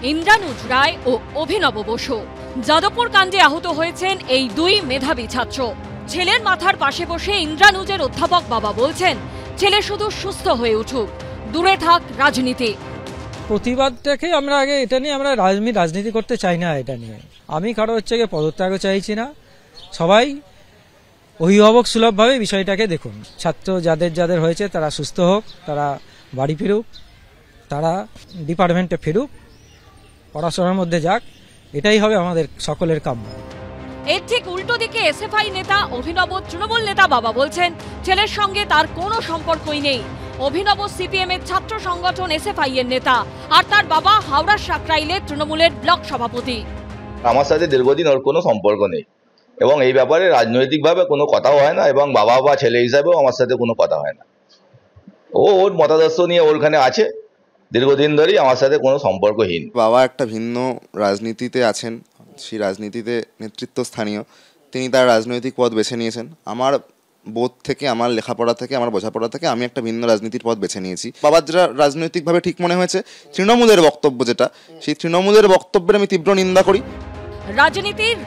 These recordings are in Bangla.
ইন্দ্রানুজ রায় ও অভিনব বসু। যাদবপুর কাণ্ডে আহত হয়েছেন এই দুই মেধাবী ছাত্র। ছেলের মাথার পাশে বসে ইন্দ্রানুজের অধ্যাপক বাবা বলছেন, ছেলে শুধু সুস্থ হয়ে উঠুক, দূরে থাক রাজনীতি। প্রতিবাদটাকে আমরা আগে এটা নিয়ে আমরা রাজনীতি করতে চাই না। এটা নিয়ে আমি কারো পদত্যাগও চাইছি না। সবাই অভিভাবক সুলভভাবে বিষয়টাকে দেখুন। ছাত্র যাদের হয়েছে তারা সুস্থ হোক, তারা বাড়ি ফিরুক, তারা ডিপার্টমেন্টে ফিরুক, পড়াশোনার মধ্যে যাক, এটাই হবে আমাদের সকলের কাম্য। এর ঠিক উল্টো দিকে এসএফআই নেতা অভিনব তৃণমূল নেতা বাবা বলছেন, ছেলের সঙ্গে তার কোনো সম্পর্কই নেই। অভিনব সিপিএম এর ছাত্র সংগঠন এসএফআই এর নেতা, আর তার বাবা হাওড়ার সাকরাইলের তৃণমূলের ব্লক সভাপতি। আমার সাথে দীর্ঘদিন ওর কোনো সম্পর্ক নেই এবং এই ব্যাপারে রাজনৈতিকভাবে কোনো কথাও হয় না এবং বাবা বা ছেলে হিসাবেও আমার সাথে কোনো কথা হয় না। ওর মতাদর্শ নিয়ে ওখানে আছে দীর্ঘদিন ধরেই, আমার সাথে কোনো সম্পর্কহীন। বাবা একটা ভিন্ন রাজনীতিতে আছেন, সেই রাজনীতিতে নেতৃত্বস্থানীয়, তিনি তার রাজনৈতিক পথ বেছে নিয়েছেন। আমার বোধ থেকে, আমার লেখাপড়া থেকে, আমার বোঝাপড়া থেকে আমি একটা ভিন্ন রাজনীতির পথ বেছে নিয়েছি। বাবার যেটা রাজনৈতিকভাবে ঠিক মনে হয়েছে, তৃণমূলের বক্তব্য যেটা, সেই তৃণমূলের বক্তব্যের আমি তীব্র নিন্দা করি।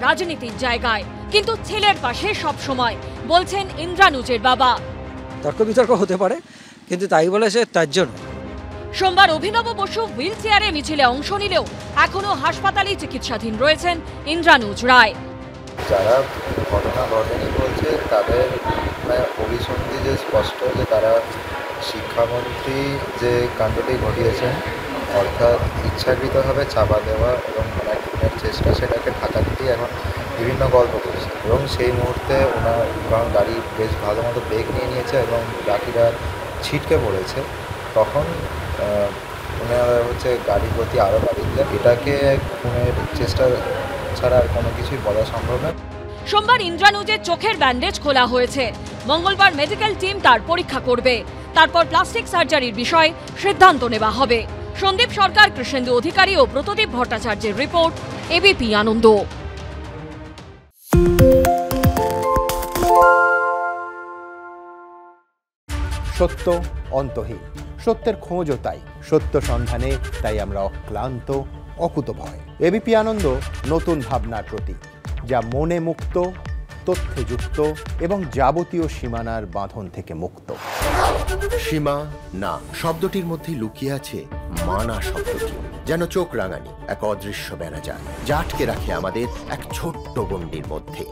রাজনীতির জায়গায়, কিন্তু ছেলের পাশে সব সময়, বলছেন ইন্দ্রানুজের বাবা। তর্ক বিতর্ক হতে পারে, কিন্তু তাই বলে সে তার জন্য। সোমবার অভিনব বসু হুইল চেয়ারে মিছিলে অংশ নিলেও এখনো হাসপাতালে চিকিৎসাধীন রয়েছেন ইন্দ্রানুজ রায়। যারা ঘটনা ঘটেনি বলছে তাদের অভিসন্ধি যে স্পষ্ট যে তারা শিক্ষামন্ত্রী যে কাণ্ডটি ঘটিয়েছেন, অর্থাৎ ইচ্ছাকৃতভাবে চাপা দেওয়া এবং খুনের চেষ্টা, সেটাকে ঢাকা দিতেই এখন বিভিন্ন গল্প করছে। এবং সেই মুহূর্তে কারণ গাড়ি বেশ ভালো মতো ব্রেক নিয়ে নিয়েছে এবং বাকিরা ছিটকে পড়েছে, তখন গাড়ির গতি আরও বাড়িয়ে দিলে এটাকে খুনের চেষ্টা ছাড়া আর কোনো কিছুই বলা সম্ভব না। সোমবার ইন্দ্রানুজের চোখের ব্যান্ডেজ খোলা হয়েছে। মঙ্গলবার মেডিকেল টিম তার পরীক্ষা করবে, তারপর প্লাস্টিক সার্জারির বিষয়ে সিদ্ধান্ত নেওয়া হবে। সন্দীপ সরকার, কৃষ্ণেন্দু অধিকারী ও ব্রতদীপ ভট্টাচার্যের রিপোর্ট, এবিপি আনন্দ। সত্য অন্তহীন, সত্যের খোঁজও তাই, সত্য সন্ধানে তাই আমরা অক্লান্ত, অকুতভয়। এবিপি আনন্দ নতুন ভাবনার প্রতীক, যা মনে মুক্ত, তথ্যে যুক্ত এবং যাবতীয় সীমানার বাঁধন থেকে মুক্ত। সীমা না শব্দটির মধ্যে লুকিয়ে আছে মানা শব্দটি, যেন চোখ রাঙানি এক অদৃশ্য বেড়াজাল, যা আটকে রাখে আমাদের এক ছোট্ট গণ্ডির মধ্যে।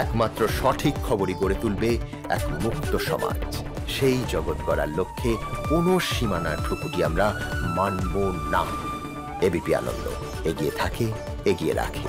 একমাত্র সঠিক খবরই গড়ে তুলবে এক মুক্ত সমাজ। সেই জগৎ গড়ার লক্ষ্যে কোনো সীমানার ঠুকুটি আমরা মানব না। এবিপি আনন্দ এগিয়ে থাকে, এগিয়ে রাখে।